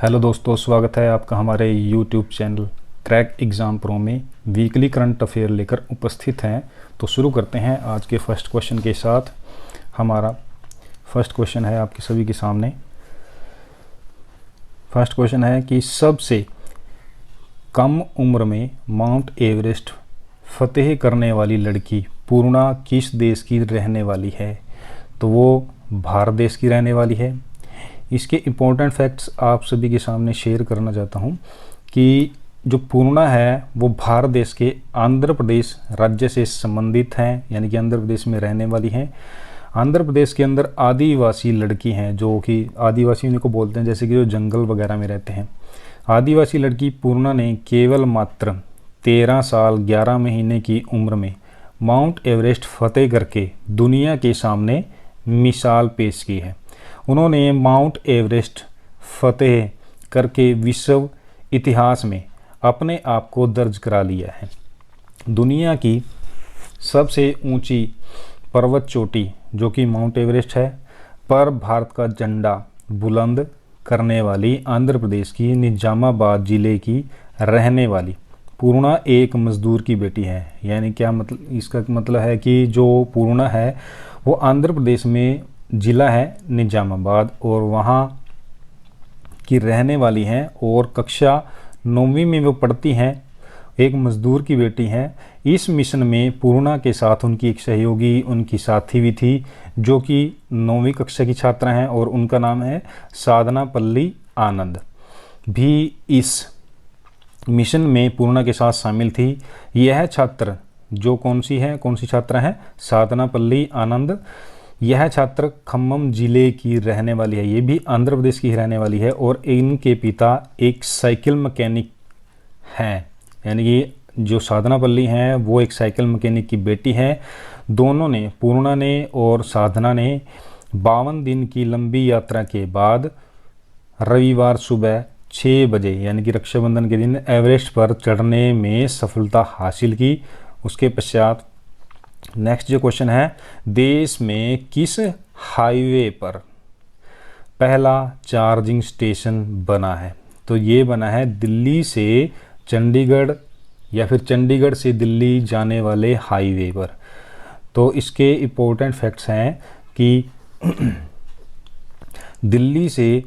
Hello दोस्तों, स्वागत है आपका हमारे YouTube channel crack exam pro में। वीकली करंट अफेयर लेकर उपस्थित हैं। तो शुरू करते हैं आज के फर्स्ट क्वेश्चन के साथ। हमारा फर्स्ट क्वेश्चन है आपके सभी के सामने। फर्स्ट क्वेश्चन है कि सबसे कम उम्र में माउंट एवरेस्ट फतेह करने वाली लड़की पूर्णा किस देश की रहने वाली है? तो वो भारत देश की रहने वाली है। इसके इम्पोर्टेंट फैक्ट्स आप सभी के सामने शेयर करना चाहता हूँ कि जो पूर्णा है वो भारत देश के आंध्र प्रदेश राज्य से संबंधित हैं, यानी कि आंध्र प्रदेश में रहने वाली हैं। आंध्र प्रदेश के अंदर आदिवासी लड़की हैं, जो कि आदिवासी उन्हीं को बोलते हैं, जैसे कि जो जंगल वगैरह में रहते हैं। आदिवासी लड़की पूर्णा ने केवल मात्र 13 साल 11 महीने की उम्र में माउंट एवरेस्ट फतेह करके दुनिया के सामने मिसाल पेश की है। उन्होंने माउंट एवरेस्ट फतेह करके विश्व इतिहास में अपने आप को दर्ज करा लिया है। दुनिया की सबसे ऊंची पर्वत चोटी जो कि माउंट एवरेस्ट है, पर भारत का झंडा बुलंद करने वाली आंध्र प्रदेश की निजामाबाद जिले की रहने वाली पूर्णा एक मजदूर की बेटी है। यानी क्या मतलब, इसका मतलब है कि जो पूर्णा है वो आंध्र प्रदेश में ज़िला है निजामाबाद और वहाँ की रहने वाली हैं और कक्षा 9वीं में वो पढ़ती हैं। एक मज़दूर की बेटी हैं। इस मिशन में पूर्णा के साथ उनकी एक सहयोगी, उनकी साथी भी थी, जो कि 9वीं कक्षा की छात्रा हैं और उनका नाम है साधना पल्ली आनंद, भी इस मिशन में पूर्णा के साथ शामिल थी। यह छात्र जो कौन सी छात्रा है? साधना पल्ली आनंद। यह छात्र खम्मम जिले की रहने वाली है, ये भी आंध्र प्रदेश की रहने वाली है और इनके पिता एक साइकिल मैकेनिक हैं। यानी कि जो साधना पल्ली हैं वो एक साइकिल मैकेनिक की बेटी है। दोनों ने, पूर्णा ने और साधना ने 52 दिन की लंबी यात्रा के बाद रविवार सुबह 6 बजे यानी कि रक्षाबंधन के दिन एवरेस्ट पर चढ़ने में सफलता हासिल की। उसके पश्चात नेक्स्ट जो क्वेश्चन है, देश में किस हाईवे पर पहला चार्जिंग स्टेशन बना है? तो ये बना है दिल्ली से चंडीगढ़ या फिर चंडीगढ़ से दिल्ली जाने वाले हाईवे पर। तो इसके इम्पोर्टेंट फैक्ट्स हैं कि दिल्ली से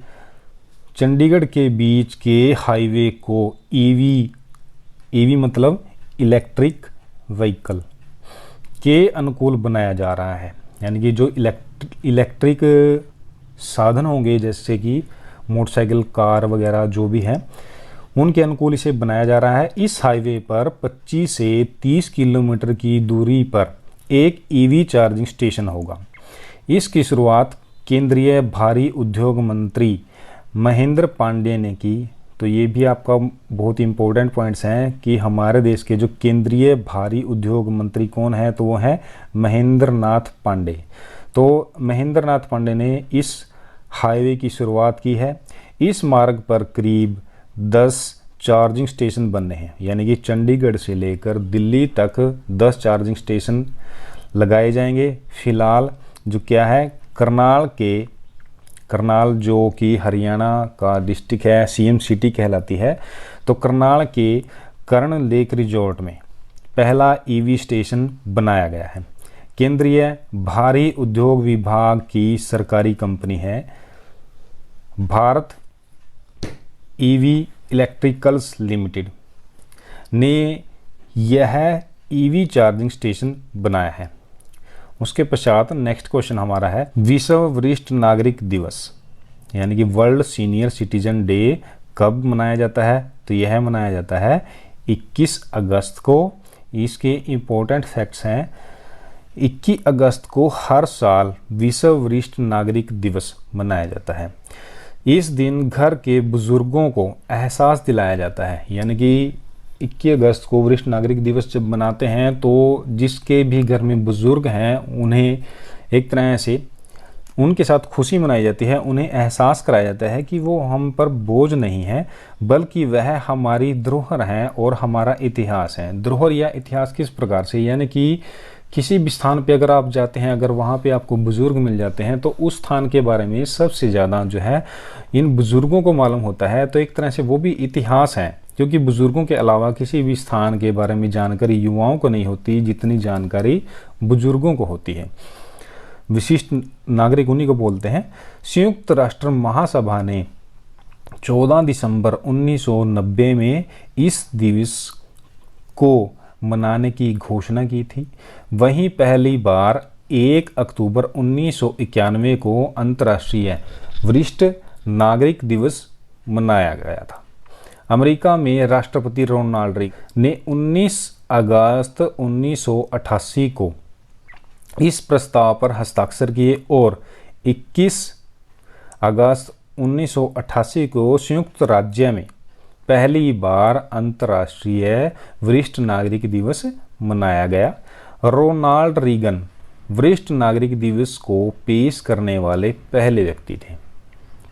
चंडीगढ़ के बीच के हाईवे को ईवी मतलब इलेक्ट्रिक व्हीकल के अनुकूल बनाया जा रहा है। यानी कि जो इलेक्ट्रिक साधन होंगे, जैसे कि मोटरसाइकिल, कार वगैरह जो भी हैं, उनके अनुकूल इसे बनाया जा रहा है। इस हाईवे पर 25 से 30 किलोमीटर की दूरी पर एक ईवी चार्जिंग स्टेशन होगा। इसकी शुरुआत केंद्रीय भारी उद्योग मंत्री महेंद्र पांडे ने की। तो ये भी आपका बहुत ही इम्पोर्टेंट पॉइंट्स हैं कि हमारे देश के जो केंद्रीय भारी उद्योग मंत्री कौन है? तो वो है महेंद्र नाथ पांडे। तो महेंद्र नाथ पांडे ने इस हाईवे की शुरुआत की है। इस मार्ग पर करीब 10 चार्जिंग स्टेशन बनने हैं। यानी कि चंडीगढ़ से लेकर दिल्ली तक 10 चार्जिंग स्टेशन लगाए जाएंगे। फिलहाल जो क्या है, करनाल जो कि हरियाणा का डिस्ट्रिक्ट है, सीएम सिटी कहलाती है, तो करनाल के कर्ण लेक रिजॉर्ट में पहला ईवी स्टेशन बनाया गया है। केंद्रीय भारी उद्योग विभाग की सरकारी कंपनी है भारत ईवी इलेक्ट्रिकल्स लिमिटेड ने यह ईवी चार्जिंग स्टेशन बनाया है। उसके पश्चात नेक्स्ट क्वेश्चन हमारा है, विश्व वरिष्ठ नागरिक दिवस यानी कि वर्ल्ड सीनियर सिटीजन डे कब मनाया जाता है? तो यह मनाया जाता है 21 अगस्त को। इसके इम्पोर्टेंट फैक्ट्स हैं, 21 अगस्त को हर साल विश्व वरिष्ठ नागरिक दिवस मनाया जाता है। इस दिन घर के बुजुर्गों को एहसास दिलाया जाता है। यानी कि 21 अगस्त को वरिष्ठ नागरिक दिवस जब मनाते हैं तो जिसके भी घर में बुजुर्ग हैं उन्हें एक तरह से उनके साथ खुशी मनाई जाती है। उन्हें एहसास कराया जाता है कि वो हम पर बोझ नहीं है, बल्कि वह हमारी धरोहर हैं और हमारा इतिहास है। धरोहर या इतिहास किस प्रकार से? यानी कि किसी भी स्थान पे अगर आप जाते हैं, अगर वहाँ पे आपको बुज़ुर्ग मिल जाते हैं, तो उस स्थान के बारे में सबसे ज़्यादा जो है इन बुज़ुर्गों को मालूम होता है। तो एक तरह से वो भी इतिहास है, क्योंकि बुज़ुर्गों के अलावा किसी भी स्थान के बारे में जानकारी युवाओं को नहीं होती जितनी जानकारी बुज़ुर्गों को होती है। विशिष्ट नागरिक उन्हीं को बोलते हैं। संयुक्त राष्ट्र महासभा ने 14 दिसंबर 1990 में इस दिवस को मनाने की घोषणा की थी। वहीं पहली बार 1 अक्टूबर 1991 को अंतर्राष्ट्रीय वरिष्ठ नागरिक दिवस मनाया गया था। अमेरिका में राष्ट्रपति रोनाल्ड रीगन ने 19 अगस्त 1988 को इस प्रस्ताव पर हस्ताक्षर किए और 21 अगस्त 1988 को संयुक्त राज्य में पहली बार अंतर्राष्ट्रीय वरिष्ठ नागरिक दिवस मनाया गया। रोनाल्ड रीगन वरिष्ठ नागरिक दिवस को पेश करने वाले पहले व्यक्ति थे।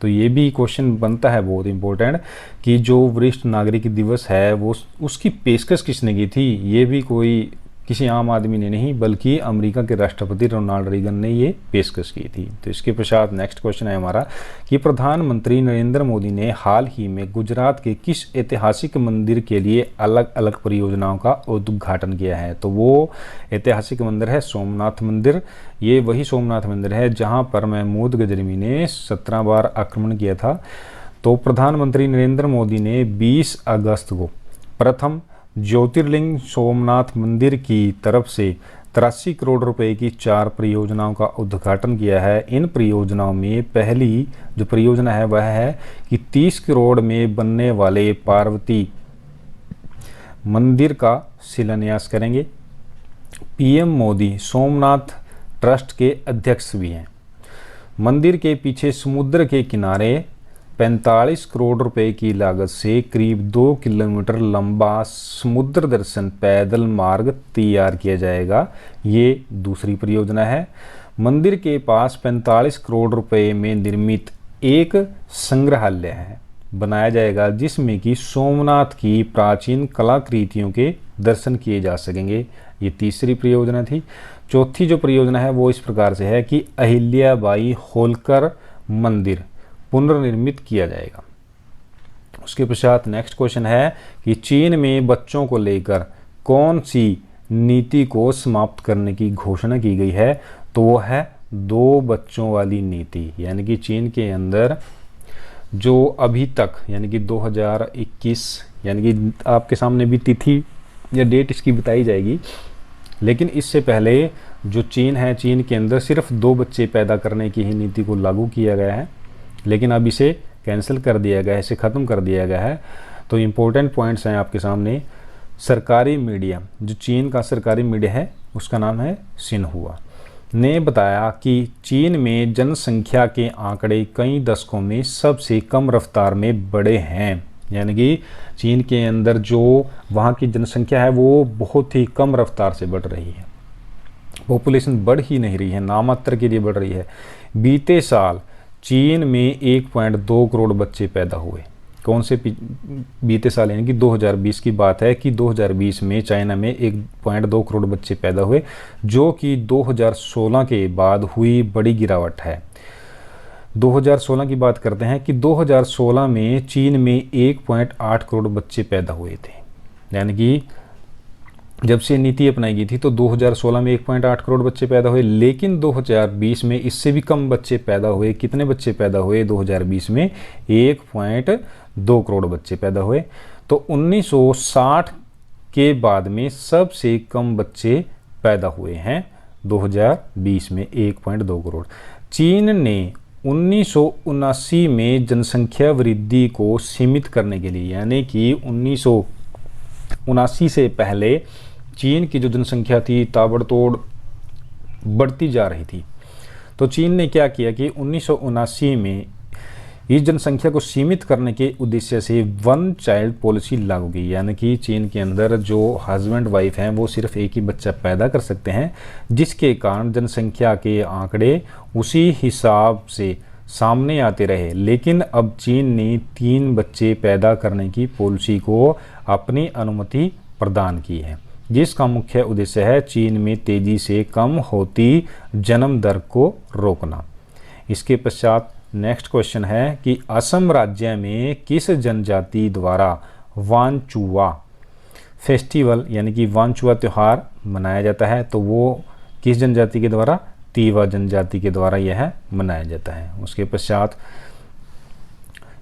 तो ये भी क्वेश्चन बनता है बहुत इंपॉर्टेंट कि जो वरिष्ठ नागरिक दिवस है वो उसकी पेशकश किसने की थी। ये भी कोई किसी आम आदमी ने नहीं, बल्कि अमेरिका के राष्ट्रपति रोनाल्ड रीगन ने ये पेशकश की थी। तो इसके पश्चात नेक्स्ट क्वेश्चन है हमारा कि प्रधानमंत्री नरेंद्र मोदी ने हाल ही में गुजरात के किस ऐतिहासिक मंदिर के लिए अलग अलग परियोजनाओं का उद्घाटन किया है। तो वो ऐतिहासिक मंदिर है सोमनाथ मंदिर। ये वही सोमनाथ मंदिर है जहाँ पर महमूद गजनवी ने 17 बार आक्रमण किया था। तो प्रधानमंत्री नरेंद्र मोदी ने 20 अगस्त को प्रथम ज्योतिर्लिंग सोमनाथ मंदिर की तरफ से 83 करोड़ रुपए की 4 परियोजनाओं का उद्घाटन किया है। इन परियोजनाओं में पहली जो परियोजना है वह है कि 30 करोड़ में बनने वाले पार्वती मंदिर का शिलान्यास करेंगे। पीएम मोदी सोमनाथ ट्रस्ट के अध्यक्ष भी हैं। मंदिर के पीछे समुद्र के किनारे 45 करोड़ रुपए की लागत से करीब 2 किलोमीटर लंबा समुद्र दर्शन पैदल मार्ग तैयार किया जाएगा। ये दूसरी परियोजना है। मंदिर के पास 45 करोड़ रुपए में निर्मित एक संग्रहालय है बनाया जाएगा, जिसमें कि सोमनाथ की प्राचीन कलाकृतियों के दर्शन किए जा सकेंगे। ये तीसरी परियोजना थी। चौथी जो परियोजना है वो इस प्रकार से है कि अहिल्याबाई होलकर मंदिर पुनर्निर्मित किया जाएगा। उसके पश्चात नेक्स्ट क्वेश्चन है कि चीन में बच्चों को लेकर कौन सी नीति को समाप्त करने की घोषणा की गई है। तो वो है 2 बच्चों वाली नीति। यानी कि चीन के अंदर जो अभी तक यानी कि 2021 यानी कि आपके सामने भी तिथि या डेट इसकी बताई जाएगी, लेकिन इससे पहले जो चीन है, चीन के अंदर सिर्फ 2 बच्चे पैदा करने की ही नीति को लागू किया गया है, लेकिन अब इसे कैंसिल कर दिया गया है, इसे ख़त्म कर दिया गया है। तो इम्पोर्टेंट पॉइंट्स हैं आपके सामने। सरकारी मीडिया, जो चीन का सरकारी मीडिया है उसका नाम है सिन्हुआ, ने बताया कि चीन में जनसंख्या के आंकड़े कई दशकों में सबसे कम रफ्तार में बढ़े हैं। यानी कि चीन के अंदर जो वहाँ की जनसंख्या है वो बहुत ही कम रफ्तार से बढ़ रही है। पॉपुलेशन बढ़ ही नहीं रही है, नामात्र के लिए बढ़ रही है। बीते साल चीन में 1.2 करोड़ बच्चे पैदा हुए। कौन से बीते साल यानी कि 2020 की बात है कि 2020 में चाइना में 1.2 करोड़ बच्चे पैदा हुए, जो कि 2016 के बाद हुई बड़ी गिरावट है। 2016 की बात करते हैं कि 2016 में चीन में 1.8 करोड़ बच्चे पैदा हुए थे। यानी कि जब से नीति अपनाई गई थी तो 2016 में 1.8 करोड़ बच्चे पैदा हुए, लेकिन 2020 में इससे भी कम बच्चे पैदा हुए। कितने बच्चे पैदा हुए 2020 में? 1.2 करोड़ बच्चे पैदा हुए। तो 1960 के बाद में सबसे कम बच्चे पैदा हुए हैं 2020 में 1.2 करोड़। चीन ने 1979 में जनसंख्या वृद्धि को सीमित करने के लिए, यानी कि 1979 से पहले चीन की जो जनसंख्या थी ताबड़तोड़ बढ़ती जा रही थी। तो चीन ने क्या किया कि 1979 में इस जनसंख्या को सीमित करने के उद्देश्य से 1 चाइल्ड पॉलिसी लागू की। यानी कि चीन के अंदर जो हस्बैंड वाइफ हैं वो सिर्फ एक ही बच्चा पैदा कर सकते हैं, जिसके कारण जनसंख्या के आंकड़े उसी हिसाब से सामने आते रहे। लेकिन अब चीन ने 3 बच्चे पैदा करने की पॉलिसी को अपनी अनुमति प्रदान की है। जिसका मुख्य उद्देश्य है चीन में तेजी से कम होती जन्म दर को रोकना। इसके पश्चात नेक्स्ट क्वेश्चन है कि असम राज्य में किस जनजाति द्वारा वांचुआ फेस्टिवल यानी कि वांचुआ त्यौहार मनाया जाता है? तो वो किस जनजाति के द्वारा? तीवा जनजाति के द्वारा यह मनाया जाता है। उसके पश्चात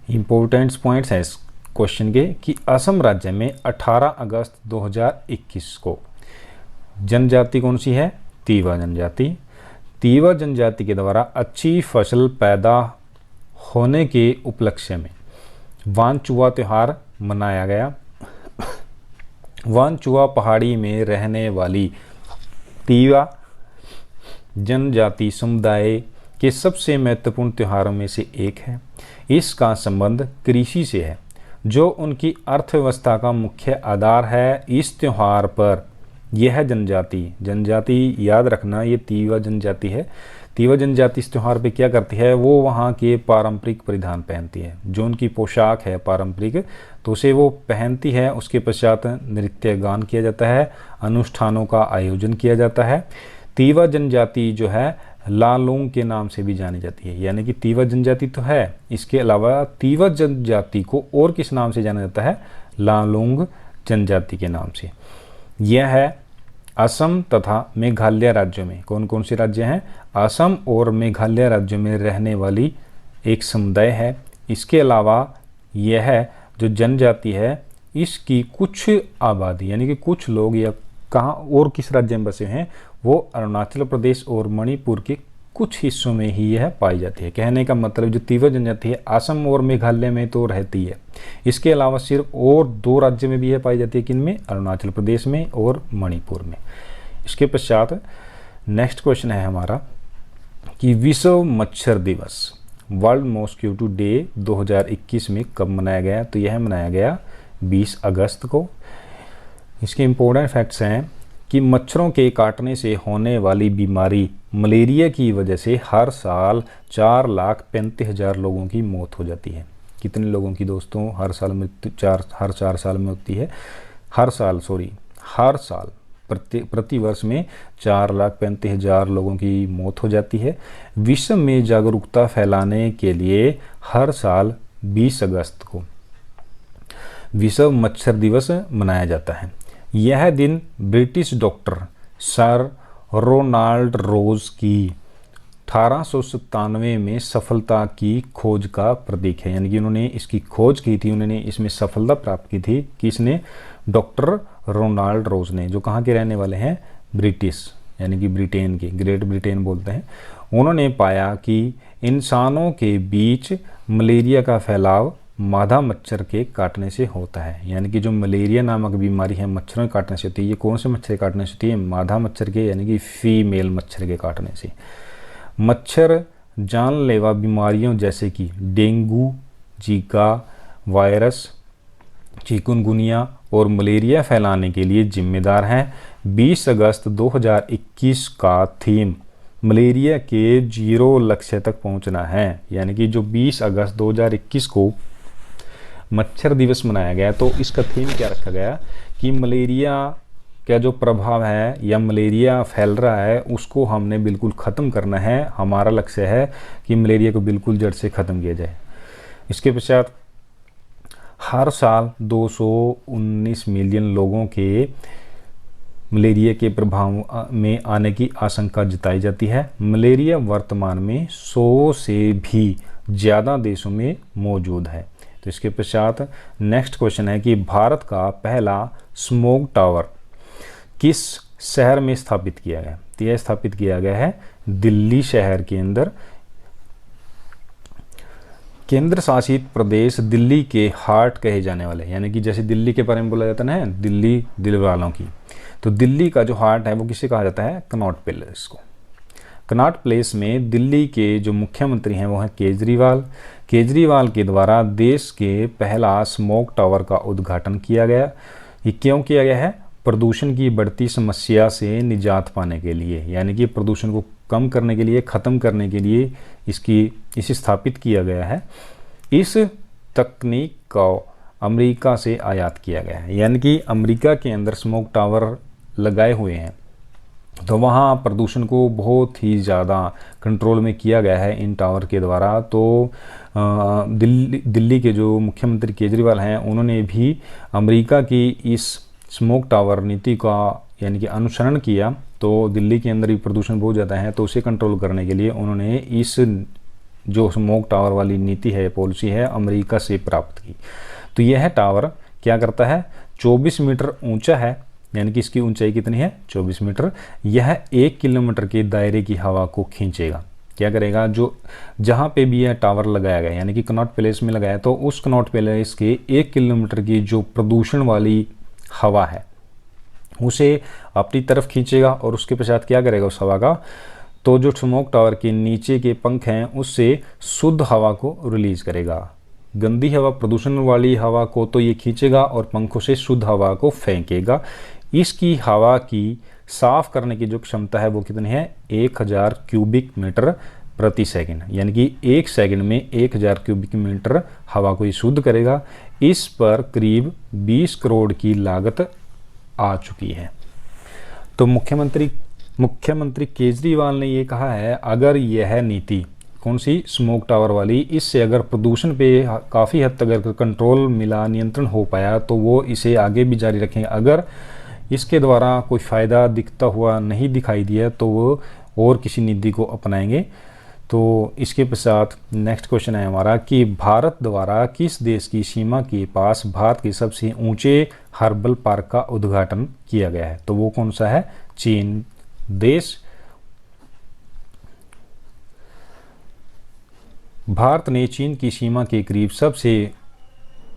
इम्पोर्टेंट पॉइंट्स हैं इस क्वेश्चन के कि असम राज्य में 18 अगस्त 2021 को जनजाति कौन सी है? तीवा जनजाति। तीवा जनजाति के द्वारा अच्छी फसल पैदा होने के उपलक्ष्य में वांचुआ त्यौहार मनाया गया। वांचुआ पहाड़ी में रहने वाली तीवा जनजाति समुदाय के सबसे महत्वपूर्ण त्योहारों में से एक है। इसका संबंध कृषि से है, जो उनकी अर्थव्यवस्था का मुख्य आधार है। इस त्यौहार पर यह जनजाति याद रखना, ये तीवा जनजाति है। तीवा जनजाति इस त्यौहार पे क्या करती है? वो वहाँ के पारंपरिक परिधान पहनती है, जो उनकी पोशाक है पारंपरिक, तो उसे वो पहनती है। उसके पश्चात नृत्य गान किया जाता है, अनुष्ठानों का आयोजन किया जाता है। तीवा जनजाति जो है लालूंग के नाम से भी जानी जाती है, यानी कि तीवा जनजाति तो है, इसके अलावा तीवा जनजाति को और किस नाम से जाना जाता है? लालूंग जनजाति के नाम से। यह है असम तथा मेघालय राज्यों में, कौन कौन से राज्य हैं? असम और मेघालय राज्यों में रहने वाली एक समुदाय है। इसके अलावा यह जो जनजाति है इसकी कुछ आबादी यानी कि कुछ लोग या कहाँ और किस राज्य में बसे हैं, वो अरुणाचल प्रदेश और मणिपुर के कुछ हिस्सों में ही यह पाई जाती है। कहने का मतलब जो तीवा जनजाति है असम और मेघालय में तो रहती है, इसके अलावा सिर्फ और 2 राज्य में भी यह पाई जाती है। किनमें? अरुणाचल प्रदेश में और मणिपुर में। इसके पश्चात नेक्स्ट क्वेश्चन है हमारा कि विश्व मच्छर दिवस वर्ल्ड मॉस्क्यूटो डे 2021 में कब मनाया गया? तो यह मनाया गया 20 अगस्त को। इसके इम्पोर्टेंट फैक्ट्स हैं कि मच्छरों के काटने से होने वाली बीमारी मलेरिया की वजह से हर साल 4,35,000 लोगों की मौत हो जाती है। कितने लोगों की दोस्तों? हर साल मृत्यु हर 4 साल में होती है। हर साल प्रति वर्ष में 4,35,000 लोगों की मौत हो जाती है। विश्व में जागरूकता फैलाने के लिए हर साल 20 अगस्त को विश्व मच्छर दिवस मनाया जाता है। यह दिन ब्रिटिश डॉक्टर सर रोनाल्ड रोज की 1897 में सफलता की खोज का प्रतीक है, यानी कि उन्होंने इसकी खोज की थी, उन्होंने इसमें सफलता प्राप्त की थी। किसने? डॉक्टर रोनाल्ड रोज ने, जो कहाँ के रहने वाले हैं? ब्रिटिश यानी कि ब्रिटेन के, ग्रेट ब्रिटेन बोलते हैं। उन्होंने पाया कि इंसानों के बीच मलेरिया का फैलाव मादा मच्छर के काटने से होता है, यानी कि जो मलेरिया नामक बीमारी है मच्छरों के काटने से होती है। ये कौन से मच्छर के काटने से होती है? मादा मच्छर के, यानी कि फीमेल मच्छर के काटने से। मच्छर जानलेवा बीमारियों जैसे कि डेंगू, जीका वायरस, चिकुनगुनिया और मलेरिया फैलाने के लिए जिम्मेदार हैं। 20 अगस्त 2021 का थीम मलेरिया के 0 लक्ष्य तक पहुंचना है, यानी कि जो 20 अगस्त 2021 को मच्छर दिवस मनाया गया, तो इसका थीम क्या रखा गया कि मलेरिया का जो प्रभाव है या मलेरिया फैल रहा है उसको हमने बिल्कुल ख़त्म करना है। हमारा लक्ष्य है कि मलेरिया को बिल्कुल जड़ से ख़त्म किया जाए। इसके पश्चात हर साल 219 मिलियन लोगों के मलेरिया के प्रभाव में आने की आशंका जताई जाती है। मलेरिया वर्तमान में 100 से भी ज़्यादा देशों में मौजूद है। तो इसके पश्चात नेक्स्ट क्वेश्चन है कि भारत का पहला स्मोग टावर किस शहर में स्थापित किया गया? तो यह स्थापित किया गया है दिल्ली शहर के अंदर। केंद्र शासित प्रदेश दिल्ली के हार्ट कहे जाने वाले, यानी कि जैसे दिल्ली के बारे में बोला जाता है ना, दिल्ली दिल वालों की, तो दिल्ली का जो हार्ट है वो किसे कहा जाता है? कनॉट पैलेस को। कनॉट प्लेस में दिल्ली के जो मुख्यमंत्री हैं वो हैं केजरीवाल के द्वारा देश के पहला स्मोक टावर का उद्घाटन किया गया। ये क्यों किया गया है? प्रदूषण की बढ़ती समस्या से निजात पाने के लिए, यानी कि प्रदूषण को कम करने के लिए, ख़त्म करने के लिए इसे स्थापित किया गया है। इस तकनीक को अमेरिका से आयात किया गया है, यानी कि अमेरिका के अंदर स्मोक टावर लगाए हुए हैं, तो वहाँ प्रदूषण को बहुत ही ज़्यादा कंट्रोल में किया गया है इन टावर के द्वारा। तो दिल्ली के जो मुख्यमंत्री केजरीवाल हैं, उन्होंने भी अमेरिका की इस स्मोक टावर नीति का यानी कि अनुसरण किया। तो दिल्ली के अंदर भी प्रदूषण बहुत ज़्यादा है, तो उसे कंट्रोल करने के लिए उन्होंने इस जो स्मोक टावर वाली नीति है, पॉलिसी है, अमेरिका से प्राप्त की। तो यह टावर क्या करता है, 24 मीटर ऊंचा है, यानी कि इसकी ऊंचाई कितनी है, 24 मीटर। यह 1 किलोमीटर के दायरे की हवा को खींचेगा। क्या करेगा, जो जहाँ पे भी यह टावर लगाया गया, यानी कि कनॉट पैलेस में लगाया, तो उस कनॉट पैलेस के 1 किलोमीटर की जो प्रदूषण वाली हवा है उसे अपनी तरफ खींचेगा, और उसके पश्चात क्या करेगा उस हवा का, तो जो स्मोक टावर के नीचे के पंख हैं उससे शुद्ध हवा को रिलीज करेगा। गंदी हवा, प्रदूषण वाली हवा को तो ये खींचेगा और पंखों से शुद्ध हवा को फेंकेगा। इसकी हवा की साफ करने की जो क्षमता है वो कितनी है, 1000 क्यूबिक मीटर प्रति सेकंड, यानी कि 1 सेकंड में 1000 क्यूबिक मीटर हवा को ये शुद्ध करेगा। इस पर करीब 20 करोड़ की लागत आ चुकी है। तो मुख्यमंत्री केजरीवाल ने ये कहा है, अगर यह नीति, कौन सी, स्मोक टावर वाली, इससे अगर प्रदूषण पे काफ़ी हद तक अगर कंट्रोल मिला, नियंत्रण हो पाया, तो वो इसे आगे भी जारी रखेंगे। अगर इसके द्वारा कोई फ़ायदा दिखता हुआ नहीं दिखाई दिया तो वो और किसी नीति को अपनाएंगे। तो इसके पश्चात नेक्स्ट क्वेश्चन है हमारा कि भारत द्वारा किस देश की सीमा के पास भारत के सबसे ऊंचे हर्बल पार्क का उद्घाटन किया गया है, तो वो कौन सा है, चीन देश। भारत ने चीन की सीमा के करीब सबसे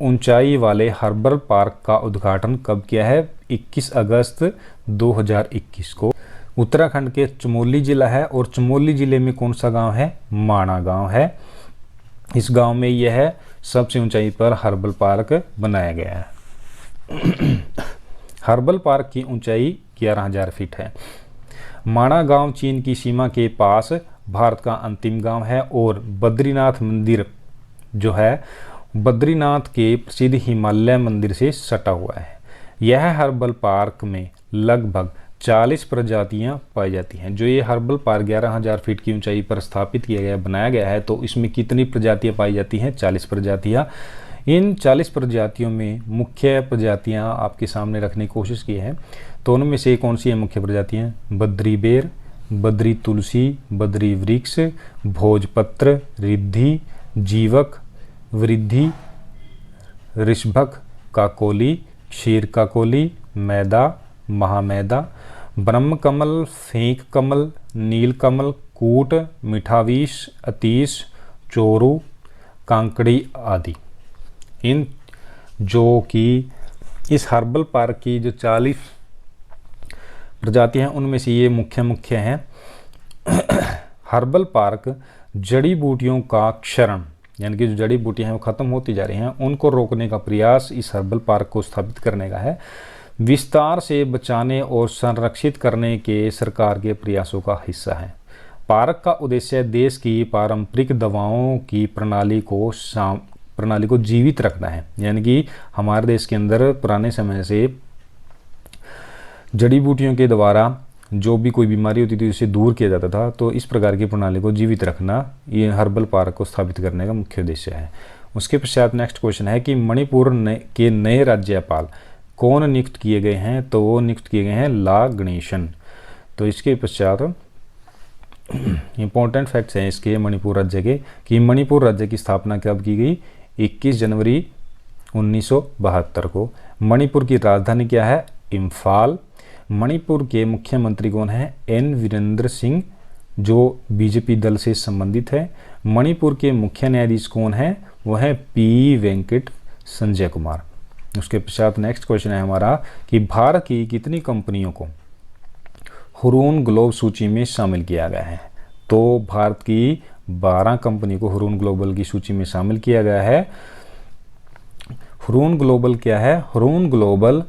ऊंचाई वाले हर्बल पार्क का उद्घाटन कब किया है, 21 अगस्त 2021 को। उत्तराखंड के चमोली जिला है, और चमोली जिले में कौन सा गांव है, माणा गांव है। इस गांव में यह सबसे ऊंचाई पर हर्बल पार्क बनाया गया है। हर्बल पार्क की ऊंचाई 11,000 फीट है। माणा गांव चीन की सीमा के पास भारत का अंतिम गांव है, और बद्रीनाथ मंदिर जो है, बद्रीनाथ के प्रसिद्ध हिमालय मंदिर से सटा हुआ है। यह हर्बल पार्क में लगभग 40 प्रजातियां पाई जाती हैं। जो ये हर्बल पार्क 11,000 फीट की ऊंचाई पर स्थापित किया गया, बनाया गया है, तो इसमें कितनी प्रजातियां पाई जाती हैं, 40 प्रजातियां। इन 40 प्रजातियों में मुख्य प्रजातियां आपके सामने रखने की कोशिश की है। तो उनमें से कौन सी है मुख्य प्रजातियां, बद्री बेर, बद्री तुलसी, बद्री वृक्ष, भोजपत्र, रिद्धि, जीवक, वृद्धि, ऋषभक, काकोली, क्षीर काकोली, मैदा, महामैदा, ब्रह्म कमल, फेंक कमल, नील कमल, कूट, मिठावीश, अतीश, चोरू, कांकड़ी आदि। इन जो कि इस हर्बल पार्क की जो 40 प्रजातियां हैं उनमें से ये मुख्य हैं। हर्बल पार्क जड़ी बूटियों का क्षरण, यानी कि जो जड़ी बूटियां हैं वो खत्म होती जा रही हैं, उनको रोकने का प्रयास इस हर्बल पार्क को स्थापित करने का है। विस्तार से बचाने और संरक्षित करने के सरकार के प्रयासों का हिस्सा है। पार्क का उद्देश्य देश की पारंपरिक दवाओं की प्रणाली को जीवित रखना है, यानी कि हमारे देश के अंदर पुराने समय से जड़ी बूटियों के द्वारा जो भी कोई बीमारी होती थी उसे दूर किया जाता था। तो इस प्रकार की प्रणाली को जीवित रखना ये हर्बल पार्क को स्थापित करने का मुख्य उद्देश्य है। उसके पश्चात नेक्स्ट क्वेश्चन है कि मणिपुर के नए राज्यपाल कौन नियुक्त किए गए हैं, तो वो नियुक्त किए गए हैं ला गणेशन। तो इसके पश्चात इंपॉर्टेंट फैक्ट्स हैं इसके मणिपुर राज्य के कि मणिपुर राज्य की स्थापना कब की गई, 21 जनवरी 1972 को। मणिपुर की राजधानी क्या है, इम्फाल। मणिपुर के मुख्यमंत्री कौन है, एन वीरेंद्र सिंह, जो बीजेपी दल से संबंधित है। मणिपुर के मुख्य न्यायाधीश कौन है, वो है पी वेंकट संजय कुमार। उसके पश्चात नेक्स्ट क्वेश्चन है हमारा कि भारत की कितनी कंपनियों को हुरून ग्लोब सूची में शामिल किया गया है, तो भारत की 12 कंपनी को हुरून ग्लोबल की सूची में शामिल किया गया है। हुरून ग्लोबल क्या है, हुरून ग्लोबल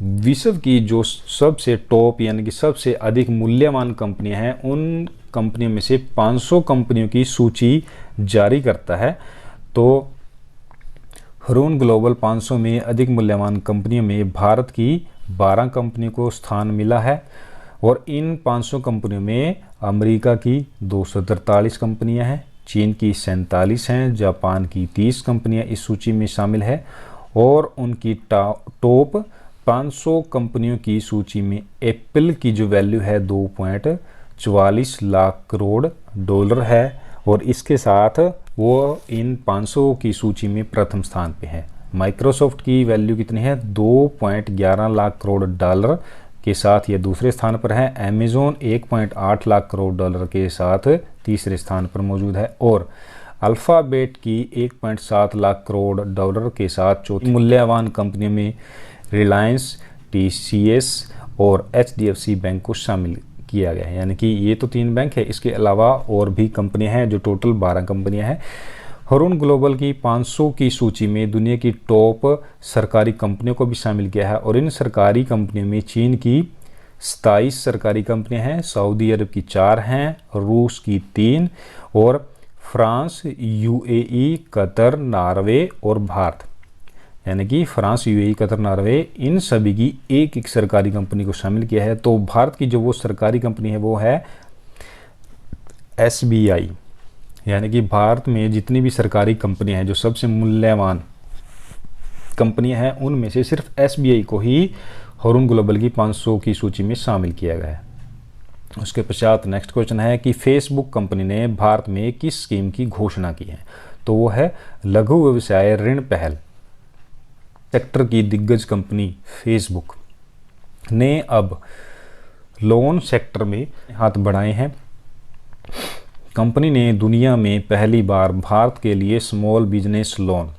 विश्व की जो सबसे टॉप यानी कि सबसे अधिक मूल्यवान कंपनियां हैं उन कंपनियों में से 500 कंपनियों की सूची जारी करता है। तो हरून ग्लोबल 500 में अधिक मूल्यवान कंपनियों में भारत की 12 कंपनियों को स्थान मिला है और इन 500 कंपनियों में अमेरिका की 243 कंपनियां हैं, चीन की 47 हैं, जापान की 30 कंपनियां इस सूची में शामिल है और उनकी टॉप 500 कंपनियों की सूची में एप्पल की जो वैल्यू है 2.44 लाख करोड़ डॉलर है और इसके साथ वो इन 500 की सूची में प्रथम स्थान पे है। माइक्रोसॉफ्ट की वैल्यू कितनी है? 2.11 लाख करोड़ डॉलर के साथ ये दूसरे स्थान पर है। अमेज़ॉन 1.8 लाख करोड़ डॉलर के साथ तीसरे स्थान पर मौजूद है और अल्फ़ाबेट की 1.7 लाख करोड़ डॉलर के साथ चौथी मूल्यवान कंपनियों में रिलायंस, टीसीएस और एचडीएफसी बैंक को शामिल किया गया है। यानी कि ये तो 3 बैंक है, इसके अलावा और भी कंपनियां हैं जो टोटल 12 कंपनियां हैं। हरून ग्लोबल की 500 की सूची में दुनिया की टॉप सरकारी कंपनियों को भी शामिल किया है और इन सरकारी कंपनियों में चीन की 27 सरकारी कंपनियां हैं, सऊदी अरब की 4 हैं, रूस की 3 और फ्रांस, यूएई, कतर, नॉर्वे और भारत, यानी कि फ्रांस, यूएई, कतर, नॉर्वे, इन सभी की एक एक सरकारी कंपनी को शामिल किया है। तो भारत की जो वो सरकारी कंपनी है वो है एसबीआई। यानी कि भारत में जितनी भी सरकारी कंपनियां हैं, जो सबसे मूल्यवान कंपनियां हैं, उनमें से सिर्फ एसबीआई को ही हरून ग्लोबल की 500 की सूची में शामिल किया गया है। उसके पश्चात नेक्स्ट क्वेश्चन है कि फेसबुक कंपनी ने भारत में किस स्कीम की घोषणा की है? तो वो है लघु व्यवसाय ऋण पहल। सेक्टर की दिग्गज कंपनी फेसबुक ने अब लोन सेक्टर में हाथ बढ़ाए हैं। कंपनी ने दुनिया में पहली बार भारत के लिए small business loan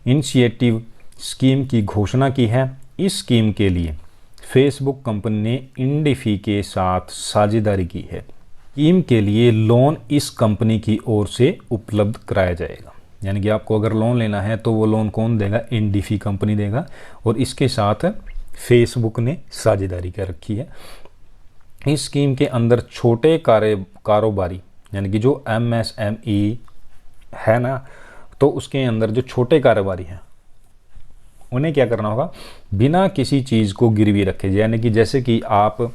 initiative scheme की घोषणा की है। इस स्कीम के लिए फेसबुक कंपनी ने इंडिफी के साथ साझेदारी की है। स्कीम के लिए लोन इस कंपनी की ओर से उपलब्ध कराया जाएगा। यानी कि आपको अगर लोन लेना है तो वो लोन कौन देगा? इंडिफी कंपनी देगा और इसके साथ फेसबुक ने साझेदारी कर रखी है। इस स्कीम के अंदर छोटे कारोबारी यानी कि जो एमएसएमई है ना, तो उसके अंदर जो छोटे कारोबारी हैं उन्हें क्या करना होगा? बिना किसी चीज़ को गिरवी रखे, यानी कि जैसे कि आप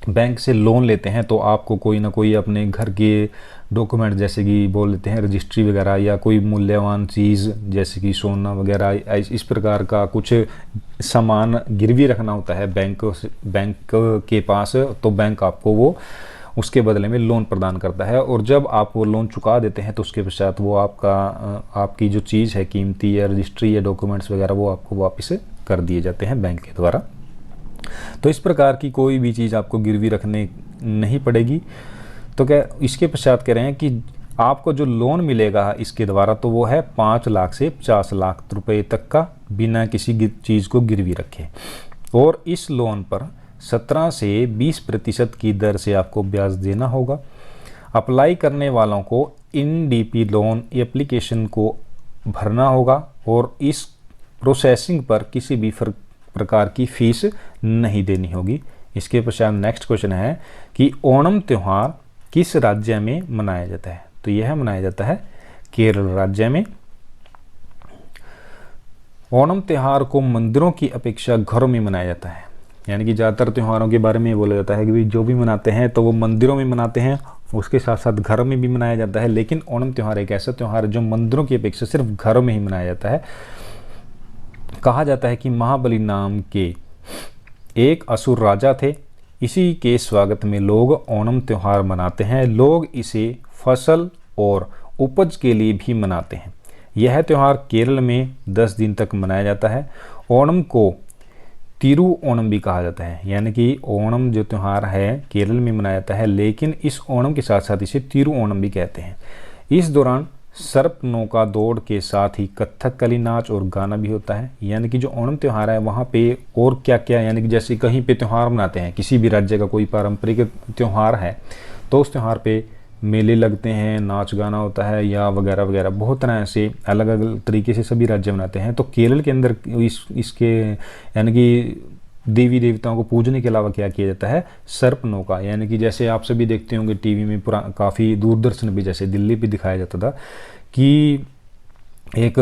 बैंक से लोन लेते हैं तो आपको कोई ना कोई अपने घर के डॉक्यूमेंट जैसे कि बोल लेते हैं रजिस्ट्री वगैरह या कोई मूल्यवान चीज़ जैसे कि सोना वगैरह इस प्रकार का कुछ सामान गिरवी रखना होता है बैंक के पास, तो बैंक आपको वो उसके बदले में लोन प्रदान करता है और जब आप वो लोन चुका देते हैं तो उसके पश्चात वो आपकी जो चीज़ है कीमती या रजिस्ट्री या डॉक्यूमेंट्स वगैरह वो आपको वापस कर दिए जाते हैं बैंक के द्वारा। तो इस प्रकार की कोई भी चीज़ आपको गिरवी रखने नहीं पड़ेगी। तो क्या इसके पश्चात कह रहे हैं कि आपको जो लोन मिलेगा इसके द्वारा तो वो है 5 लाख से 50 लाख रुपए तक का बिना किसी चीज़ को गिरवी रखे और इस लोन पर 17 से 20% की दर से आपको ब्याज देना होगा। अप्लाई करने वालों को INDP लोन एप्लीकेशन को भरना होगा और इस प्रोसेसिंग पर किसी भी प्रकार की फीस नहीं देनी होगी। इसके पश्चात नेक्स्ट क्वेश्चन है कि ओणम त्यौहार किस राज्य में मनाया जाता है? तो यह मनाया जाता है केरल राज्य में। ओणम त्यौहार को मंदिरों की अपेक्षा घरों में मनाया जाता है। यानी कि ज़्यादातर त्योहारों के बारे में बोला जाता है कि जो भी मनाते हैं तो वो मंदिरों में मनाते हैं, उसके साथ साथ घरों में भी मनाया जाता है। लेकिन ओणम त्यौहार एक ऐसा त्यौहार है जो मंदिरों की अपेक्षा सिर्फ घरों में ही मनाया जाता है। कहा जाता है कि महाबली नाम के एक असुर राजा थे, इसी के स्वागत में लोग ओणम त्यौहार मनाते हैं। लोग इसे फसल और उपज के लिए भी मनाते हैं। यह त्यौहार केरल में 10 दिन तक मनाया जाता है। ओणम को तिरुओणम भी कहा जाता है, यानी कि ओणम जो त्यौहार है केरल में मनाया जाता है, लेकिन इस ओणम के साथ साथ इसे तिरुओणम भी कहते हैं। इस दौरान सर्प नौका दौड़ के साथ ही कथकली नाच और गाना भी होता है। यानी कि जो ओणम त्यौहार है वहाँ पे और क्या क्या, यानी कि जैसे कहीं पे त्यौहार मनाते हैं, किसी भी राज्य का कोई पारंपरिक त्यौहार है तो उस त्यौहार पे मेले लगते हैं, नाच गाना होता है या वगैरह वगैरह, बहुत तरह से अलग अलग तरीके से सभी राज्य मनाते हैं। तो केरल के अंदर इसके यानी कि देवी देवताओं को पूजने के अलावा क्या किया जाता है? सर्प नौका, यानी कि जैसे आप सभी देखते होंगे टीवी में काफ़ी दूरदर्शन भी जैसे दिल्ली पे दिखाया जाता था कि एक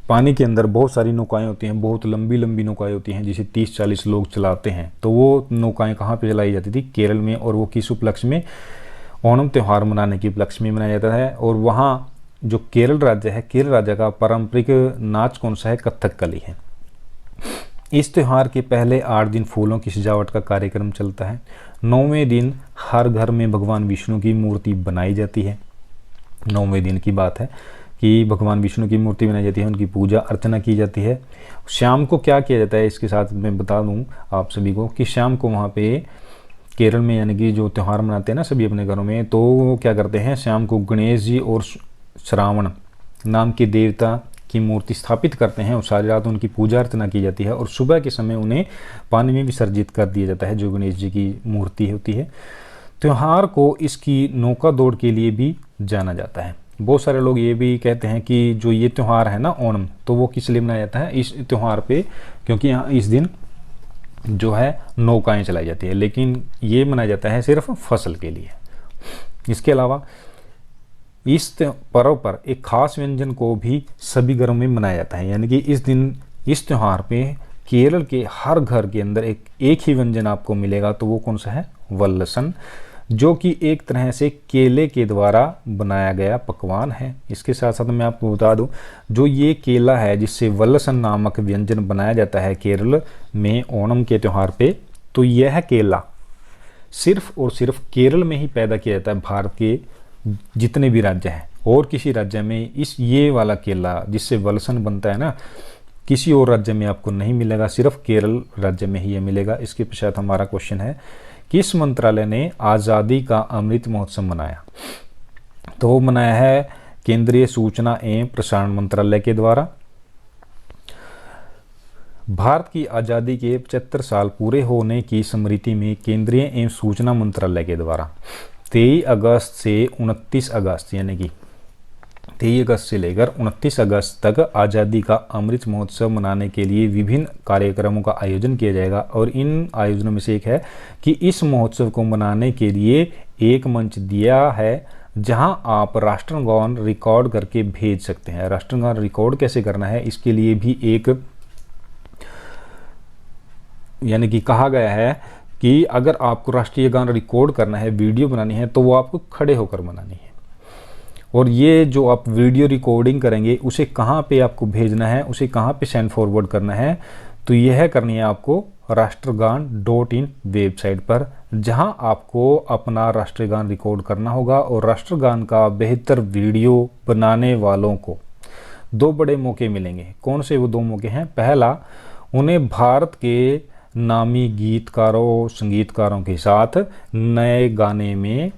पानी के अंदर बहुत सारी नौकाएं होती हैं, बहुत लंबी लंबी नौकाएं होती हैं जिसे 30-40 लोग चलाते हैं। तो वो नौकाएं कहाँ पे चलाई जाती थी? केरल में। और वो किस उपलक्ष्य में? ओणम त्यौहार मनाने के उपलक्ष्य में मनाया जाता है। और वहाँ जो केरल राज्य है, केरल राज्य का पारंपरिक नाच कौन सा है? कथकली है। इस त्यौहार के पहले 8 दिन फूलों की सजावट का कार्यक्रम चलता है। 9वें दिन हर घर में भगवान विष्णु की मूर्ति बनाई जाती है। 9वें दिन की बात है कि भगवान विष्णु की मूर्ति बनाई जाती है, उनकी पूजा अर्चना की जाती है। शाम को क्या किया जाता है, इसके साथ मैं बता दूं आप सभी को कि शाम को वहाँ पे केरल में, यानी कि जो त्यौहार मनाते हैं ना सभी अपने घरों में, तो वो क्या करते हैं, शाम को गणेश जी और श्रावण नाम के देवता की मूर्ति स्थापित करते हैं और सारी रात उनकी पूजा अर्चना की जाती है। और सुबह के समय उन्हें पानी में विसर्जित कर दिया जाता है, जो गणेश जी की मूर्ति होती है। त्यौहार को इसकी नौका दौड़ के लिए भी जाना जाता है। बहुत सारे लोग ये भी कहते हैं कि जो ये त्यौहार है ना ओणम, तो वो किस लिए मनाया जाता है इस त्यौहार पे? क्योंकि यहाँ इस दिन जो है नौकाएं चलाई जाती है, लेकिन ये मनाया जाता है सिर्फ फसल के लिए। इसके अलावा इस पर्व पर एक खास व्यंजन को भी सभी घरों में मनाया जाता है, यानी कि इस दिन इस त्यौहार पे केरल के हर घर के अंदर एक ही व्यंजन आपको मिलेगा। तो वो कौन सा है? वल्लसन, जो कि एक तरह से केले के द्वारा बनाया गया पकवान है। इसके साथ साथ मैं आपको बता दूं, जो ये केला है जिससे वल्लसन नामक व्यंजन बनाया जाता है केरल में ओणम के त्यौहार पे, तो यह केला सिर्फ और सिर्फ केरल में ही पैदा किया जाता है। भारत के जितने भी राज्य हैं, और किसी राज्य में ये वाला केला जिससे वल्लसन बनता है ना, किसी और राज्य में आपको नहीं मिलेगा, सिर्फ केरल राज्य में ही ये मिलेगा। इसके पश्चात हमारा क्वेश्चन है, किस मंत्रालय ने आज़ादी का अमृत महोत्सव मनाया? तो वो मनाया है केंद्रीय सूचना एवं प्रसारण मंत्रालय के द्वारा। भारत की आज़ादी के 75 साल पूरे होने की स्मृति में केंद्रीय एवं सूचना मंत्रालय के द्वारा 23 अगस्त से 29 अगस्त, यानी कि 23 अगस्त से लेकर 29 अगस्त तक आज़ादी का अमृत महोत्सव मनाने के लिए विभिन्न कार्यक्रमों का आयोजन किया जाएगा। और इन आयोजनों में से एक है कि इस महोत्सव को मनाने के लिए एक मंच दिया है जहां आप राष्ट्रगान रिकॉर्ड करके भेज सकते हैं। राष्ट्रगान रिकॉर्ड कैसे करना है, इसके लिए भी एक, यानी कि कहा गया है कि अगर आपको राष्ट्रीय गान रिकॉर्ड करना है, वीडियो बनानी है, तो वो आपको खड़े होकर बनानी है। और ये जो आप वीडियो रिकॉर्डिंग करेंगे उसे कहाँ पे आपको भेजना है, उसे कहाँ पे सेंड फॉरवर्ड करना है, तो यह करनी है आपको राष्ट्रगान.in वेबसाइट पर, जहां आपको अपना राष्ट्रगान रिकॉर्ड करना होगा। और राष्ट्रगान का बेहतर वीडियो बनाने वालों को 2 बड़े मौके मिलेंगे। कौन से वो 2 मौके हैं? पहला, उन्हें भारत के नामी गीतकारों संगीतकारों के साथ नए गाने में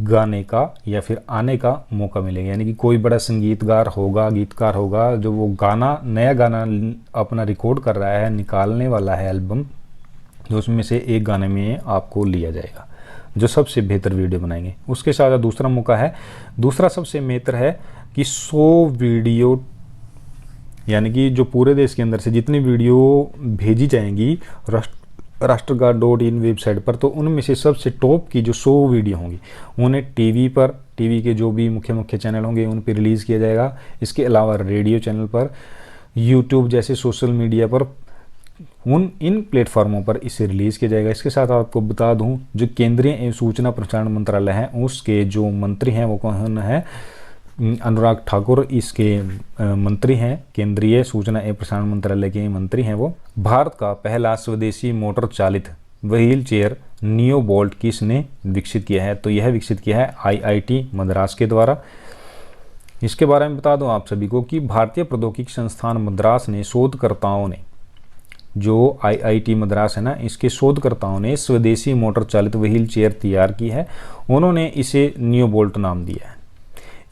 गाने का या फिर आने का मौका मिलेगा, यानी कि कोई बड़ा गीतकार होगा जो वो नया गाना अपना रिकॉर्ड कर रहा है, निकालने वाला है एल्बम, जो उसमें से एक गाने में आपको लिया जाएगा, जो सबसे बेहतर वीडियो बनाएंगे। उसके साथ दूसरा मौका है, दूसरा सबसे बेहतर है कि 100 वीडियो, यानी कि जो पूरे देश के अंदर से जितनी वीडियो भेजी जाएंगी राष्ट्रगान.in वेबसाइट पर, तो उनमें से सबसे टॉप की जो 100 वीडियो होंगी उन्हें टीवी के जो भी मुख्य चैनल होंगे उन पर रिलीज़ किया जाएगा। इसके अलावा रेडियो चैनल पर, यूट्यूब जैसे सोशल मीडिया पर, इन प्लेटफॉर्मों पर इसे रिलीज़ किया जाएगा। इसके साथ आपको बता दूं, जो केंद्रीय एवं सूचना प्रसारण मंत्रालय है उसके जो मंत्री हैं वो कौन है? अनुराग ठाकुर इसके मंत्री हैं, केंद्रीय सूचना एवं प्रसारण मंत्रालय के मंत्री हैं वो। भारत का पहला स्वदेशी मोटर चालित व्हील चेयर नियो बोल्ट किसने विकसित किया है? तो यह विकसित किया है IIT मद्रास के द्वारा। इसके बारे में बता दूं आप सभी को कि भारतीय प्रौद्योगिकी संस्थान मद्रास ने शोधकर्ताओं ने, जो IIT मद्रास है ना, इसके शोधकर्ताओं ने स्वदेशी मोटर चालित व्हील चेयर तैयार की है। उन्होंने इसे नियो बोल्ट नाम दिया है।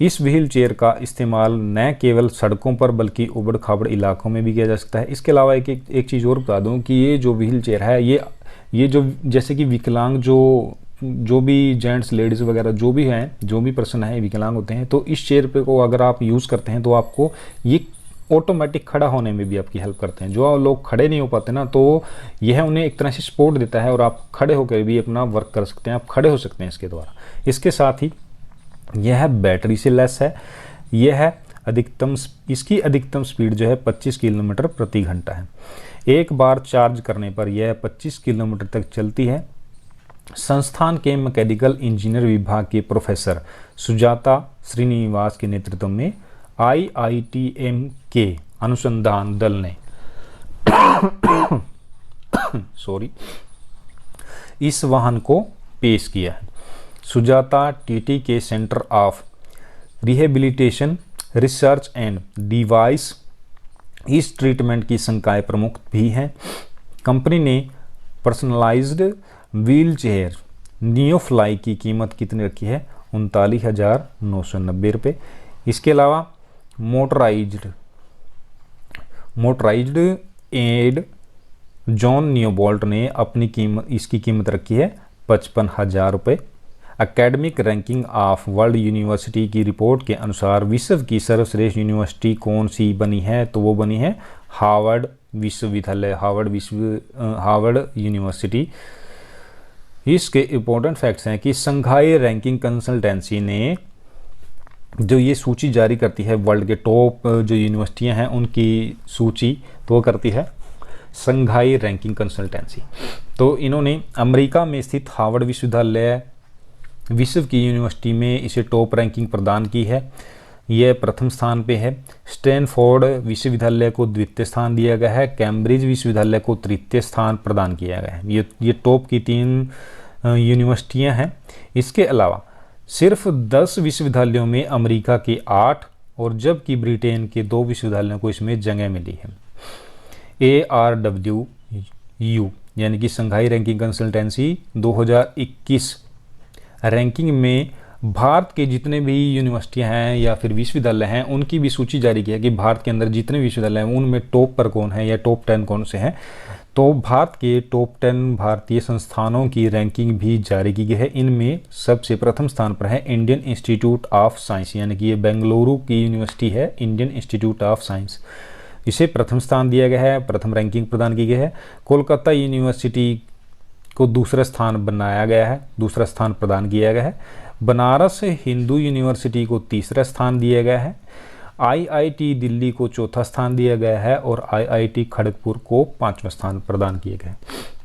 इस व्हील चेयर का इस्तेमाल न केवल सड़कों पर बल्कि उबड़ खाबड़ इलाकों में भी किया जा सकता है। इसके अलावा एक चीज़ और बता दूं कि ये जो व्हील चेयर है, ये जो जैसे कि विकलांग जो भी जेंट्स लेडीज़ वगैरह जो भी हैं, जो भी पर्सन है विकलांग होते हैं, तो इस चेयर पे को अगर आप यूज़ करते हैं तो आपको ये ऑटोमेटिक खड़ा होने में भी आपकी हेल्प करते हैं। जो लोग खड़े नहीं हो पाते ना, तो यह उन्हें एक तरह से सपोर्ट देता है और आप खड़े होकर भी अपना वर्क कर सकते हैं, आप खड़े हो सकते हैं इसके द्वारा। इसके साथ ही यह बैटरी से लेस है, यह इसकी अधिकतम स्पीड जो है 25 किलोमीटर प्रति घंटा है। एक बार चार्ज करने पर यह 25 किलोमीटर तक चलती है। संस्थान के मैकेनिकल इंजीनियर विभाग के प्रोफेसर सुजाता श्रीनिवास के नेतृत्व में IITM के अनुसंधान दल ने इस वाहन को पेश किया है। सुजाता TT के centre of rehabilitation research and device इस ट्रीटमेंट की संकाय प्रमुख भी हैं। कंपनी ने पर्सनलाइज्ड व्हील चेयर नियोफ्लाई की कीमत कितनी रखी है? 39,990 रुपये। इसके अलावा मोटराइज्ड एड जॉन नियोबोल्ट ने इसकी कीमत रखी है 55,000 रुपये। Academic ranking of world university की रिपोर्ट के अनुसार विश्व की सर्वश्रेष्ठ यूनिवर्सिटी कौन सी बनी है? तो वो बनी है हार्वर्ड विश्वविद्यालय, हार्वर्ड यूनिवर्सिटी। इसके इम्पोर्टेंट फैक्ट्स हैं कि संघाई रैंकिंग कंसल्टेंसी ने जो ये सूची जारी करती है वर्ल्ड के टॉप जो यूनिवर्सिटियां हैं उनकी सूची, तो वो करती है संघाई रैंकिंग कंसल्टेंसी। तो इन्होंने अमेरिका में स्थित हार्वर्ड विश्वविद्यालय विश्व की यूनिवर्सिटी में इसे टॉप रैंकिंग प्रदान की है। यह प्रथम स्थान पे है। स्टैनफोर्ड विश्वविद्यालय को द्वितीय स्थान दिया गया है। कैम्ब्रिज विश्वविद्यालय को तृतीय स्थान प्रदान किया गया है। ये टॉप की 3 यूनिवर्सिटियां हैं। इसके अलावा सिर्फ 10 विश्वविद्यालयों में अमेरिका के 8 और जबकि ब्रिटेन के 2 विश्वविद्यालयों को इसमें जगह मिली है। ARWU यानी कि संघाई रैंकिंग कंसल्टेंसी 2021 रैंकिंग में भारत के जितने भी यूनिवर्सिटियां हैं या फिर विश्वविद्यालय हैं उनकी भी सूची जारी की है कि भारत के अंदर जितने विश्वविद्यालय हैं उनमें टॉप पर कौन है या टॉप 10 कौन से हैं। तो भारत के टॉप 10 भारतीय संस्थानों की रैंकिंग भी जारी की गई है। इनमें सबसे प्रथम स्थान पर है इंडियन इंस्टीट्यूट ऑफ साइंस, यानी कि ये बेंगलुरु की यूनिवर्सिटी है, इंडियन इंस्टीट्यूट ऑफ साइंस, इसे प्रथम स्थान दिया गया है, प्रथम रैंकिंग प्रदान की गई है। कोलकाता यूनिवर्सिटी को दूसरा स्थान बनाया गया है, दूसरा स्थान प्रदान किया गया है। बनारस हिंदू यूनिवर्सिटी को तीसरा स्थान दिया गया है। IIT दिल्ली को चौथा स्थान दिया गया है और IIT खड़गपुर को 5वां स्थान प्रदान किया गया है।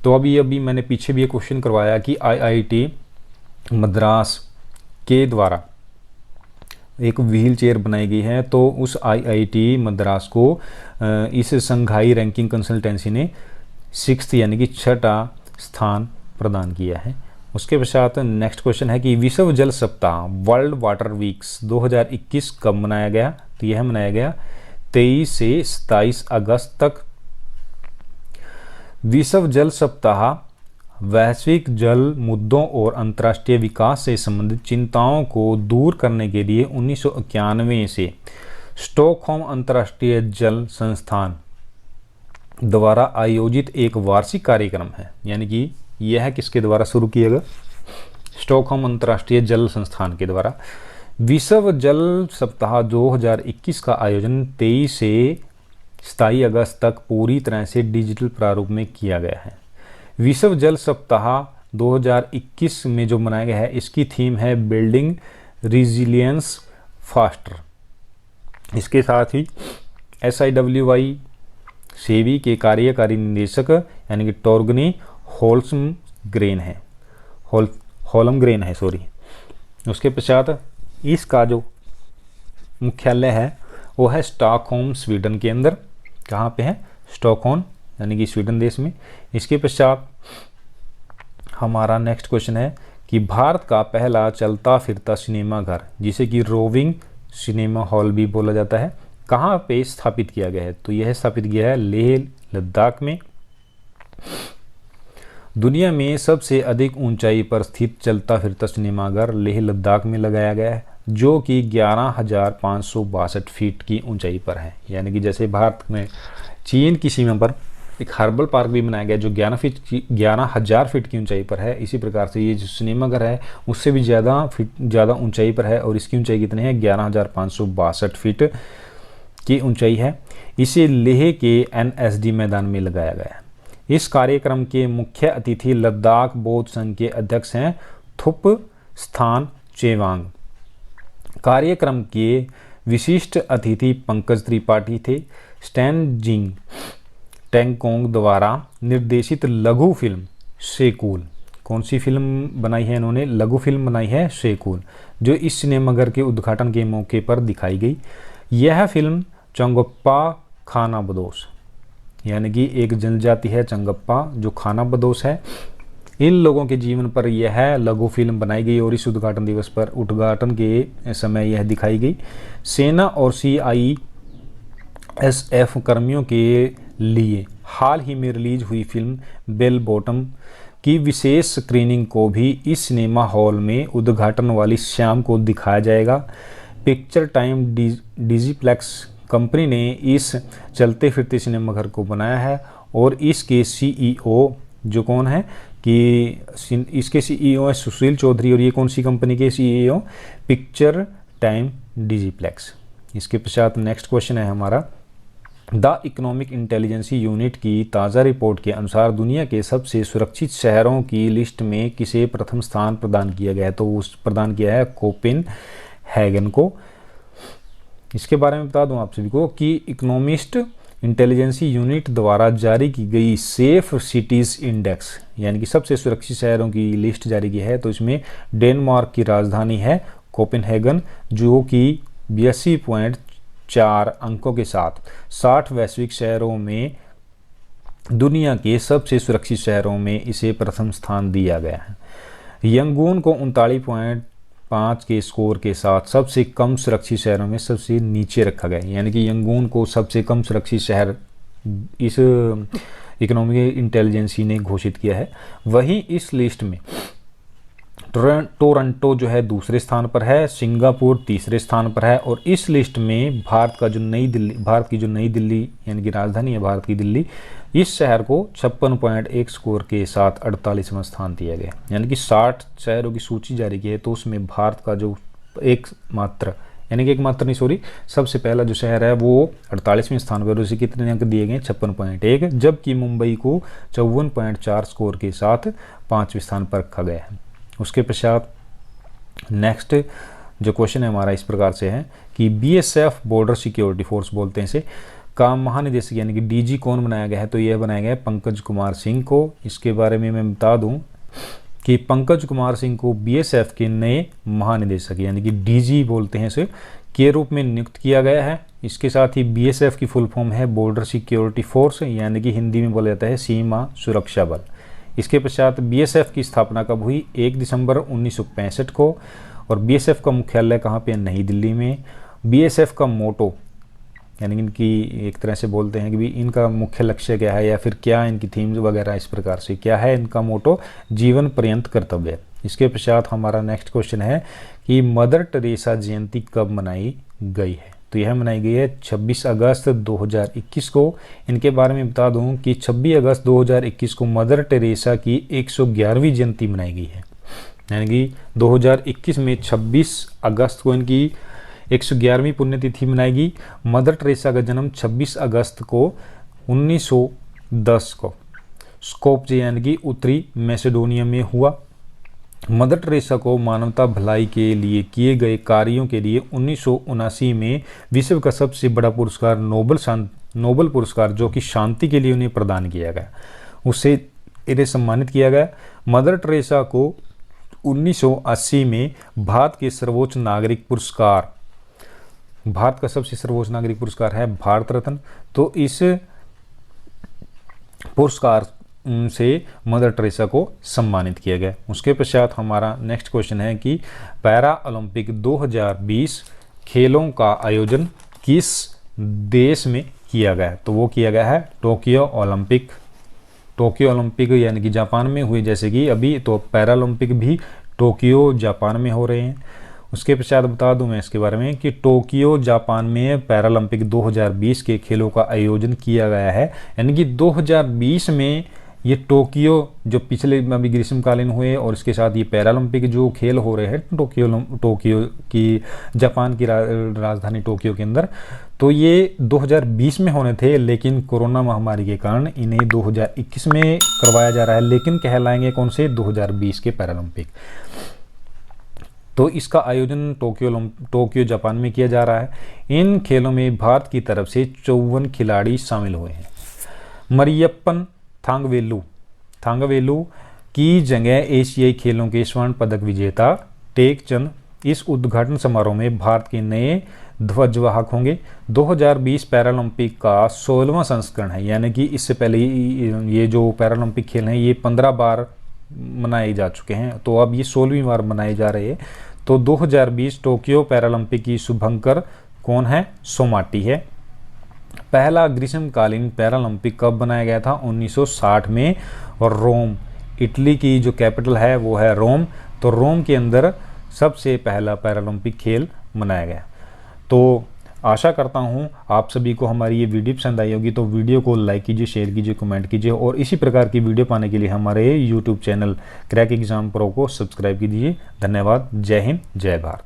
तो अभी मैंने पीछे भी ये क्वेश्चन करवाया कि IIT मद्रास के द्वारा एक व्हील चेयर बनाई गई है, तो उस IIT मद्रास को इस संघाई रैंकिंग कंसल्टेंसी ने 6th यानी कि 6ठा स्थान प्रदान किया है। उसके पश्चात नेक्स्ट क्वेश्चन है कि विश्व जल सप्ताह वर्ल्ड वाटर वीक्स 2021 कब मनाया गया? तो यह मनाया गया 23 से 27 अगस्त तक। विश्व जल सप्ताह वैश्विक जल मुद्दों और अंतर्राष्ट्रीय विकास से संबंधित चिंताओं को दूर करने के लिए 1991 से स्टॉकहोम अंतर्राष्ट्रीय जल संस्थान द्वारा आयोजित एक वार्षिक कार्यक्रम है। यानी कि यह किसके द्वारा शुरू किया गया? स्टॉकहोम अंतर्राष्ट्रीय जल संस्थान के द्वारा। विश्व जल सप्ताह 2021 का आयोजन 23 से 27 अगस्त तक पूरी तरह से डिजिटल प्रारूप में किया गया है। विश्व जल सप्ताह 2021 में जो मनाया गया है इसकी थीम है बिल्डिंग रिजिलियंस फास्टर। इसके साथ ही SIWI सेवी के कार्यकारी निदेशक यानी कि टॉर्गनी होलमग्रेन है सॉरी। उसके पश्चात इसका जो मुख्यालय है वो है स्टॉकहोम स्वीडन के अंदर। कहाँ पे है? स्टॉकहोम यानी कि स्वीडन देश में। इसके पश्चात हमारा नेक्स्ट क्वेश्चन है कि भारत का पहला चलता फिरता सिनेमा घर जिसे कि रोविंग सिनेमा हॉल भी बोला जाता है कहाँ पे स्थापित किया गया है? तो यह स्थापित किया है लेह लद्दाख में। दुनिया में सबसे अधिक ऊंचाई पर स्थित चलता फिरता सिनेमाघर लेह लद्दाख में लगाया गया है जो कि 11,562 फीट की ऊंचाई पर है। यानी कि जैसे भारत में चीन की सीमा पर एक हर्बल पार्क भी बनाया गया जो 11,000 फीट की ऊंचाई पर है, इसी प्रकार से ये जो सिनेमाघर है उससे भी ज़्यादा ऊंचाई पर है और इसकी ऊंचाई कितनी है? 11,562 फीट की ऊंचाई है। इसे लेह के NSD मैदान में लगाया गया है। इस कार्यक्रम के मुख्य अतिथि लद्दाख बौद्ध संघ के अध्यक्ष हैं थुप स्थान चेवांग। कार्यक्रम के विशिष्ट अतिथि पंकज त्रिपाठी थे। स्टैन जिंग टेंगकोंग द्वारा निर्देशित लघु फिल्म शेकूल, कौन सी फिल्म बनाई है इन्होंने? लघु फिल्म बनाई है शेकूल, जो इस सिनेमाघर के उद्घाटन के मौके पर दिखाई गई। यह फिल्म चंगप्पा खानाबदोश, यानी कि एक जनजाति है चंगप्पा जो खानाबदोश है, इन लोगों के जीवन पर यह लघु फिल्म बनाई गई और इस उद्घाटन दिवस पर उद्घाटन के समय यह दिखाई गई। सेना और CISF कर्मियों के लिए हाल ही में रिलीज हुई फिल्म बेल बॉटम की विशेष स्क्रीनिंग को भी इस सिनेमा हॉल में उद्घाटन वाली शाम को दिखाया जाएगा। पिक्चर टाइम डिजीप्लेक्स कंपनी ने इस चलते फिरते सिनेमाघर को बनाया है और इसके CEO जो कौन है कि इसके CEO है सुशील चौधरी, और ये कौन सी कंपनी के CEO? Picture time Digiplex. इसके पश्चात नेक्स्ट क्वेश्चन है हमारा, द इकोनॉमिक इंटेलिजेंसी यूनिट की ताज़ा रिपोर्ट के अनुसार दुनिया के सबसे सुरक्षित शहरों की लिस्ट में किसे प्रथम स्थान प्रदान किया गया है? तो उस प्रदान किया है कोपेनहेगन को। इसके बारे में बता दूं आप सभी को कि इकोनॉमिस्ट इंटेलिजेंसी यूनिट द्वारा जारी की गई सेफ सिटीज़ इंडेक्स, यानी कि सबसे सुरक्षित शहरों की लिस्ट जारी की है, तो इसमें डेनमार्क की राजधानी है कोपेनहेगन, जो कि 82.4 अंकों के साथ 60 वैश्विक शहरों में दुनिया के सबसे सुरक्षित शहरों में इसे प्रथम स्थान दिया गया है। यंगून को 39.5 के स्कोर के साथ सबसे कम सुरक्षित शहरों में सबसे नीचे रखा गया, यानी कि यंगून को सबसे कम सुरक्षित शहर इस इकोनॉमिक इंटेलिजेंसी ने घोषित किया है। वहीं इस लिस्ट में टोरंटो जो है दूसरे स्थान पर है, सिंगापुर तीसरे स्थान पर है, और इस लिस्ट में भारत की जो नई दिल्ली यानी कि राजधानी है भारत की दिल्ली, इस शहर को 56.1 स्कोर के साथ 48वां स्थान दिया गया। यानी कि 60 शहरों की सूची जारी की है, तो उसमें भारत का जो सबसे पहला जो शहर है वो 48वें स्थान पर, उसे कितने अंक दिए गए? 56.1, जबकि मुंबई को 54.4 स्कोर के साथ 5वें स्थान पर रखा गया है। उसके पश्चात नेक्स्ट जो क्वेश्चन है हमारा इस प्रकार से है कि BSF बॉर्डर सिक्योरिटी फोर्स बोलते हैं इसे, का महानिदेशक यानी कि DG कौन बनाया गया है? तो यह बनाया गया है पंकज कुमार सिंह को। इसके बारे में मैं बता दूं कि पंकज कुमार सिंह को BSF के नए महानिदेशक यानी कि DG बोलते हैं इसे के रूप में नियुक्त किया गया है। इसके साथ ही BSF की फुल फॉर्म है बॉर्डर सिक्योरिटी फोर्स, यानी कि हिंदी में बोला जाता है सीमा सुरक्षा बल। इसके पश्चात BSF की स्थापना कब हुई? 1 दिसंबर 1965 को, और BSF का मुख्यालय कहाँ पे? नई दिल्ली में। BSF का मोटो यानी कि इनकी एक तरह से बोलते हैं कि भी इनका मुख्य लक्ष्य क्या है या फिर क्या इनकी थीम्स वगैरह इस प्रकार से क्या है इनका मोटो? जीवन पर्यंत कर्तव्य। इसके पश्चात हमारा नेक्स्ट क्वेश्चन है कि मदर टेरेसा जयंती कब मनाई गई है? तो यह मनाई गई है 26 अगस्त 2021 को। इनके बारे में बता दूं कि 26 अगस्त 2021 को मदर टेरेसा की 111वीं जयंती मनाई गई है, यानी कि 2021 में 26 अगस्त को इनकी 111वीं पुण्यतिथि मनाएगी। मदर टेरेसा का जन्म 26 अगस्त को 1910 को स्कोप्जे यानी कि उत्तरी मैसेडोनिया में हुआ। मदर टेरेसा को मानवता भलाई के लिए किए गए कार्यों के लिए 1979 में विश्व का सबसे बड़ा पुरस्कार नोबल पुरस्कार जो कि शांति के लिए उन्हें प्रदान किया गया, उससे इन्हें सम्मानित किया गया। मदर टेरेसा को 1980 में भारत का सबसे सर्वोच्च नागरिक पुरस्कार है भारत रत्न। तो इस पुरस्कार से मदर टेरेसा को सम्मानित किया गया। उसके पश्चात हमारा नेक्स्ट क्वेश्चन है कि पैरा ओलंपिक 2020 खेलों का आयोजन किस देश में किया गया? तो वो किया गया है टोक्यो ओलंपिक यानी कि जापान में हुए, जैसे कि अभी तो पैरा ओलंपिक भी टोक्यो जापान में हो रहे हैं। उसके पश्चात बता दूं मैं इसके बारे में कि टोक्यो जापान में पैरालंपिक 2020 के खेलों का आयोजन किया गया है, यानी कि 2020 में ये टोक्यो जो पिछले अभी ग्रीष्मकालीन हुए और इसके साथ ये पैरालंपिक जो खेल हो रहे हैं टोक्यो की जापान की राजधानी टोक्यो के अंदर, तो ये 2020 में होने थे, लेकिन कोरोना महामारी के कारण इन्हें 2021 में करवाया जा रहा है, लेकिन कहलाएंगे कौन से? 2020 के पैरालंपिक। तो इसका आयोजन टोक्यो जापान में किया जा रहा है। इन खेलों में भारत की तरफ से 54 खिलाड़ी शामिल हुए हैं। मरियप्पन थांगवेलु की जगह एशियाई खेलों के स्वर्ण पदक विजेता टेकचंद इस उद्घाटन समारोह में भारत के नए ध्वजवाहक होंगे। 2020 पैरालंपिक का 16वां संस्करण है, यानी कि इससे पहले ये जो पैरालंपिक खेल हैं ये 15 बार मनाए जा चुके हैं, तो अब ये 16वीं बार मनाए जा रहे हैं। तो 2020 टोक्यो पैरालंपिक की शुभंकर कौन है? सोमाटी है। पहला ग्रीष्मकालीन पैरालंपिक कब बनाया गया था? 1960 में। और रोम, इटली की जो कैपिटल है वो है रोम, तो रोम के अंदर सबसे पहला पैरालंपिक खेल मनाया गया। तो आशा करता हूँ आप सभी को हमारी ये वीडियो पसंद आई होगी। तो वीडियो को लाइक कीजिए, शेयर कीजिए, कमेंट कीजिए और इसी प्रकार की वीडियो पाने के लिए हमारे YouTube channel crack exam pro को सब्सक्राइब कीजिए। धन्यवाद। जय हिंद, जय भारत।